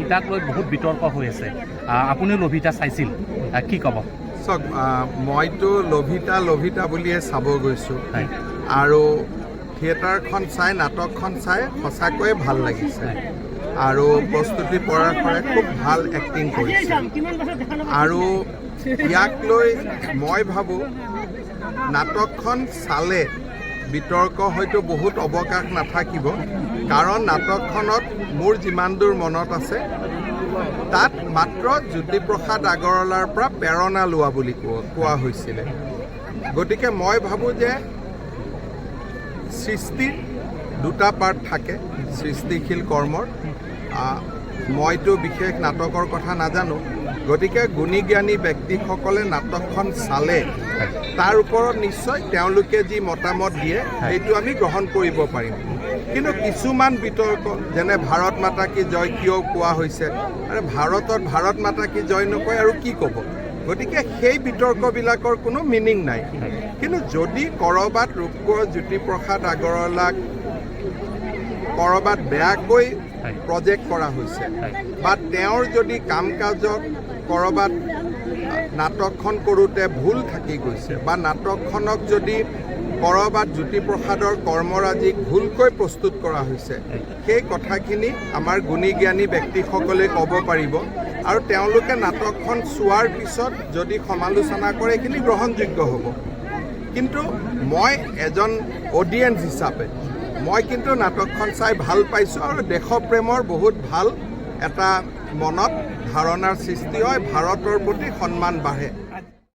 লভিতাক লৈ বহুত বিতৰ্ক হৈ আছে আপুনি লভিতা চাইছিল কি ক'ব চাওক মইতো লভিতা বুলিয়ে চাব গৈছোঁ আৰু থিয়েটাৰখন চাই নাটকখন চাই সঁচাকৈয়ে ভাল লাগিছে আৰু প্ৰস্তুতি পৰাশৰে খুব ভাল এক্টিং কৰিছে আৰু ইয়াক লৈ মই ভাবোঁ নাটকখন চালে বিতৰ্ক হয়তো বহুত অৱকাশ নাথাকিব কাৰণ নাটকখনত মোৰ যিমান দূৰ মনত আছে তাত মাত্ৰ জ্যোতিপ্ৰসাদ আগৰৱালাৰ পৰা প্ৰেৰণা লোৱা বুলি কোৱা হৈছিলে গতিকে মই ভাবোঁ যে সৃষ্টিৰ দুটা পাৰ্ট থাকে সৃষ্টিশীল কৰ্মৰ মইতো বিশেষ নাটকৰ কথা নাজানো গতিকে গুণী জ্ঞানী ব্যক্তিসকলে নাটকখন চালে তাৰ ওপৰত নিশ্চয় তেওঁলোকে যি মতামত দিয়ে সেইটো আমি গ্ৰহণ কৰিব পাৰিম কিন্তু কিছুমান বিতৰ্ক যেনে ভাৰত মাতা কি জয় কিয় কোৱা হৈছে আৰু ভাৰতত ভাৰত মাতা কি জয় নকয় আৰু কি ক'ব গতিকে সেই বিতৰ্কবিলাকৰ কোনো মিনিং নাই কিন্তু যদি ক'ৰবাত ৰূপকোঁৱৰ জ্যোতিপ্ৰসাদ আগৰৱালাক ক'ৰবাত বেয়াকৈ প্ৰজেক্ট কৰা হৈছে বা তেওঁৰ যদি কাম কাজত ক'ৰবাত নাটকখন কৰোঁতে ভুল থাকি গৈছে বা নাটকখনক যদি ক'ৰবাত জ্যোতিপ্ৰসাদৰ কৰ্মৰাজিক ভুলকৈ প্ৰস্তুত কৰা হৈছে সেই কথাখিনি আমাৰ গুণী জ্ঞানী ব্যক্তিসকলে ক'ব পাৰিব আৰু তেওঁলোকে নাটকখন চোৱাৰ পিছত যদি সমালোচনা কৰে এইখিনি গ্ৰহণযোগ্য হ'ব কিন্তু মই এজন অডিয়েঞ্চ হিচাপে মই কিন্তু নাটকখন চাই ভাল পাইছোঁ আৰু দেশপ্ৰেমৰ বহুত ভাল এটা মনত ধাৰণাৰ সৃষ্টি হয় ভাৰতৰ প্ৰতি সন্মান বাঢ়ে